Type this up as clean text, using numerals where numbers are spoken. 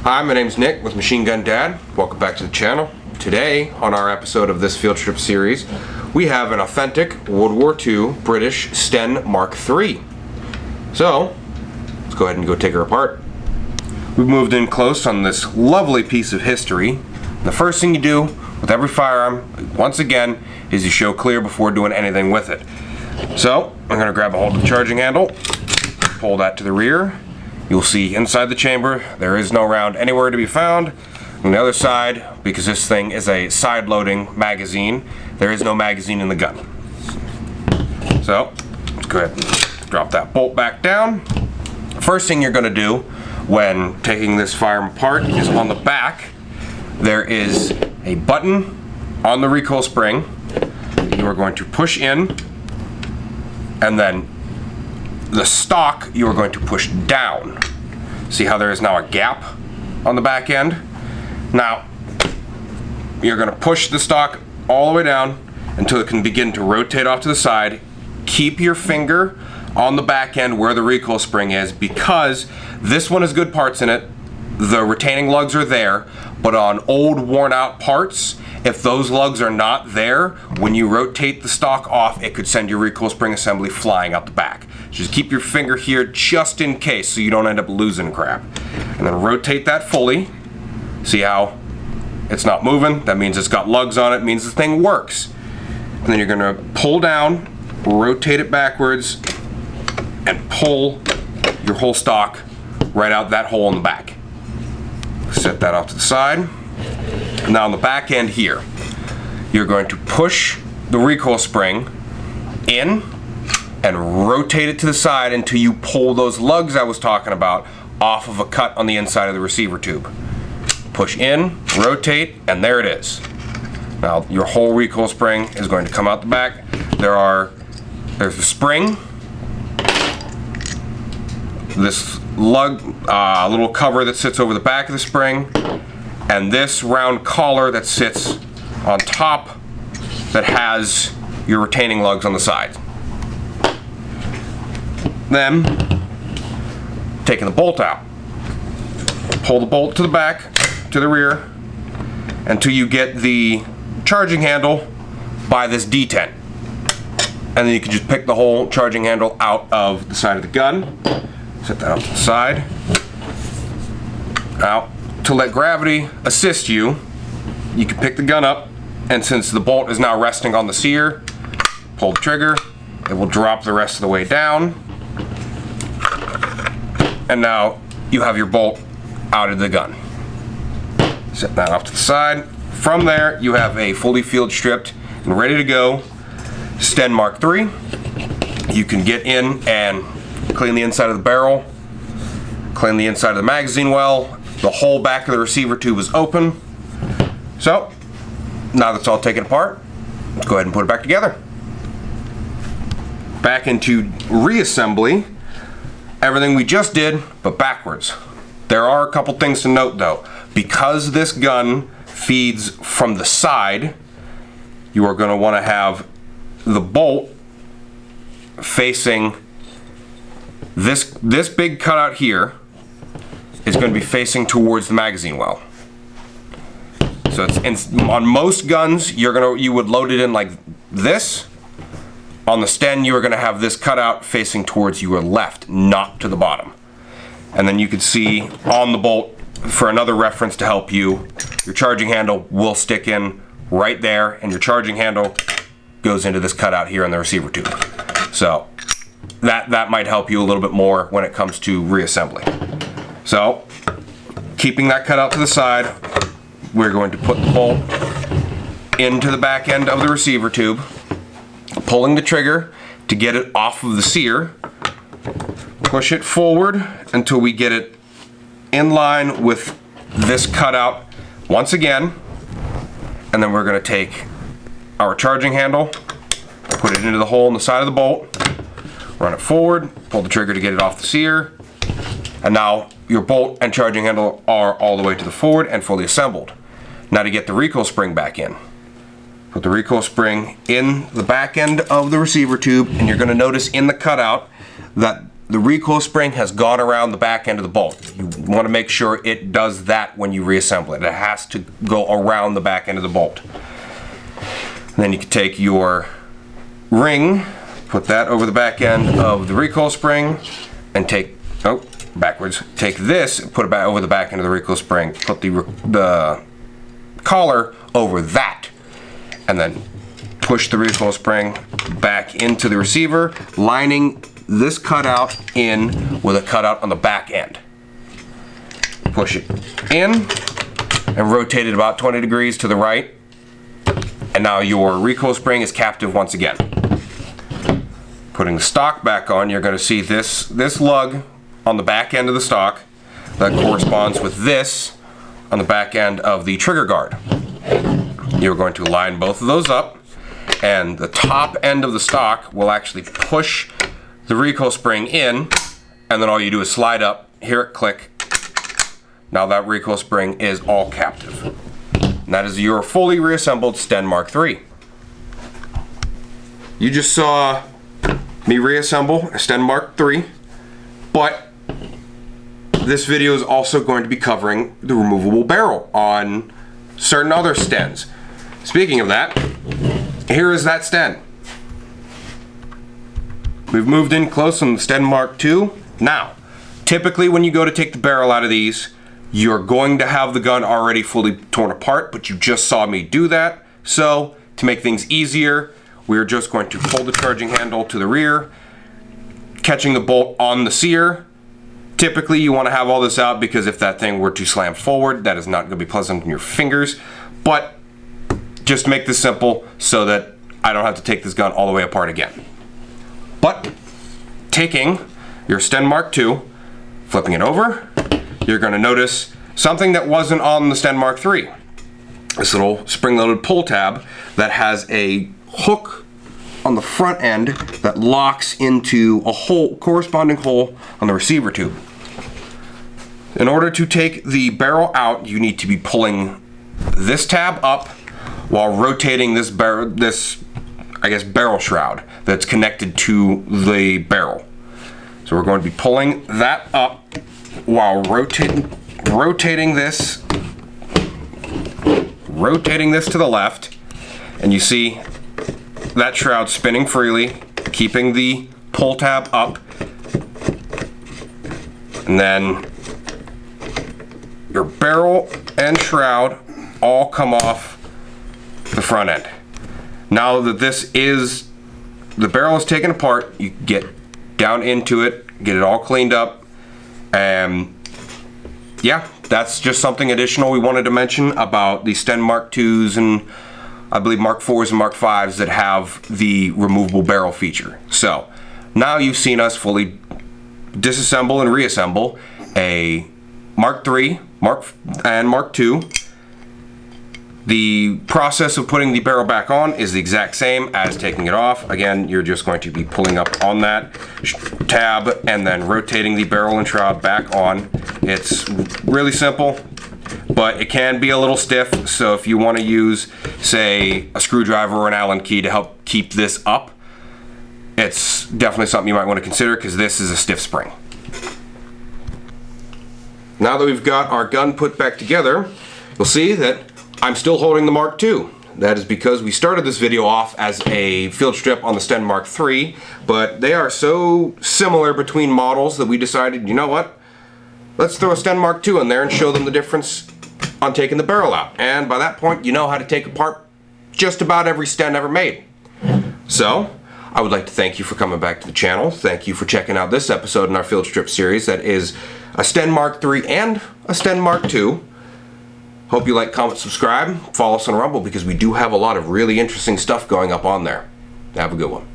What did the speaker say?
Hi, my name's Nick with Machine Gun Dad. Welcome back to the channel. Today, on our episode of this field trip series, we have an authentic World War II British STEN Mark III. So, let's go ahead and go take her apart. We've moved in close on this lovely piece of history. The first thing you do with every firearm, once again, is you show clear before doing anything with it. So, I'm going to grab a hold of the charging handle, pull that to the rear. You'll see inside the chamber, there is no round anywhere to be found. On the other side, because this thing is a side-loading magazine, there is no magazine in the gun. So, let's go ahead and drop that bolt back down. First thing you're going to do when taking this firearm apart is on the back, there is a button on the recoil spring that you are going to push in, and then the stock you are going to push down. See how there is now a gap on the back end? Now, you're going to push the stock all the way down until it can begin to rotate off to the side. Keep your finger on the back end where the recoil spring is, because this one has good parts in it. The retaining lugs are there, but on old worn out parts, if those lugs are not there, when you rotate the stock off, it could send your recoil spring assembly flying out the back. Just keep your finger here just in case so you don't end up losing crap. And then rotate that fully. See how it's not moving? That means it's got lugs on it, means the thing works. And then you're gonna pull down, rotate it backwards, and pull your whole stock right out that hole in the back. Set that off to the side. Now on the back end here, you're going to push the recoil spring in and rotate it to the side until you pull those lugs I was talking about off of a cut on the inside of the receiver tube. Push in, rotate, and there it is. Now your whole recoil spring is going to come out the back. There's the spring, this lug, little cover that sits over the back of the spring, and this round collar that sits on top that has your retaining lugs on the side. Then, taking the bolt out. Pull the bolt to the back, to the rear, until you get the charging handle by this detent. And then you can just pick the whole charging handle out of the side of the gun. Set that off to the side. Now, to let gravity assist you, you can pick the gun up, and since the bolt is now resting on the sear, pull the trigger, it will drop the rest of the way down, and now you have your bolt out of the gun. Set that off to the side. From there, you have a fully field stripped and ready to go STEN Mark III. You can get in and clean the inside of the barrel, clean the inside of the magazine well. The whole back of the receiver tube is open. So, now that's all taken apart, let's go ahead and put it back together. Back into reassembly, everything we just did, but backwards. There are a couple things to note though. Because this gun feeds from the side, you are going to want to have the bolt facing this big cutout here is going to be facing towards the magazine well. So on most guns, you would load it in like this. On the STEN, you are going to have this cutout facing towards your left, not to the bottom. And then you can see on the bolt, for another reference to help you, your charging handle will stick in right there, and your charging handle goes into this cutout here in the receiver tube. So that might help you a little bit more when it comes to reassembly. So, keeping that cutout to the side, we're going to put the bolt into the back end of the receiver tube, pulling the trigger to get it off of the sear, push it forward until we get it in line with this cutout once again, and then we're going to take our charging handle, put it into the hole in the side of the bolt, run it forward, pull the trigger to get it off the sear, and now your bolt and charging handle are all the way to the forward and fully assembled. Now to get the recoil spring back in. Put the recoil spring in the back end of the receiver tube, and you're going to notice in the cutout that the recoil spring has gone around the back end of the bolt. You want to make sure it does that when you reassemble it. It has to go around the back end of the bolt. And then you can take your ring, put that over the back end of the recoil spring, and take this, put it back over the back end of the recoil spring, put the collar over that, and then push the recoil spring back into the receiver, lining this cutout in with a cutout on the back end. Push it in and rotate it about 20 degrees to the right, and now your recoil spring is captive once again. Putting the stock back on, you're going to see this lug on the back end of the stock that corresponds with this on the back end of the trigger guard. You're going to line both of those up, and the top end of the stock will actually push the recoil spring in, and then all you do is slide up, hear it click. Now that recoil spring is all captive. And that is your fully reassembled STEN Mark III. You just saw me reassemble a STEN Mark III, but this video is also going to be covering the removable barrel on certain other STENs. Speaking of that, here is that STEN. We've moved in close on the STEN Mark II. Now, typically when you go to take the barrel out of these, you're going to have the gun already fully torn apart, but you just saw me do that. So, to make things easier, we're just going to pull the charging handle to the rear, catching the bolt on the sear. Typically you want to have all this out because if that thing were to slam forward, that is not going to be pleasant on your fingers. But just to make this simple so that I don't have to take this gun all the way apart again. But taking your STEN Mark II, flipping it over, you're going to notice something that wasn't on the STEN Mark III. This little spring-loaded pull tab that has a hook on the front end that locks into a corresponding hole on the receiver tube. In order to take the barrel out, you need to be pulling this tab up while rotating this barrel shroud that's connected to the barrel. So we're going to be pulling that up while rotating this to the left, and you see that shroud spinning freely, keeping the pull tab up, and then your barrel and shroud all come off the front end. Now that the barrel is taken apart, you get down into it, get it all cleaned up, and yeah, that's just something additional we wanted to mention about the STEN Mark IIs and I believe Mark IVs and Mark Vs that have the removable barrel feature. So now you've seen us fully disassemble and reassemble a Mark III, and Mark II. The process of putting the barrel back on is the exact same as taking it off. Again, you're just going to be pulling up on that tab and then rotating the barrel and shroud back on. It's really simple, but it can be a little stiff, so if you want to use, say, a screwdriver or an Allen key to help keep this up, it's definitely something you might want to consider because this is a stiff spring. Now that we've got our gun put back together, you'll see that I'm still holding the Mark II. That is because we started this video off as a field strip on the STEN Mark III, but they are so similar between models that we decided, you know what? Let's throw a STEN Mark II in there and show them the difference on taking the barrel out. And by that point, you know how to take apart just about every STEN ever made. So, I would like to thank you for coming back to the channel. Thank you for checking out this episode in our field strip series that is a STEN Mark III and a STEN Mark II. Hope you like, comment, subscribe, follow us on Rumble because we do have a lot of really interesting stuff going up on there. Have a good one.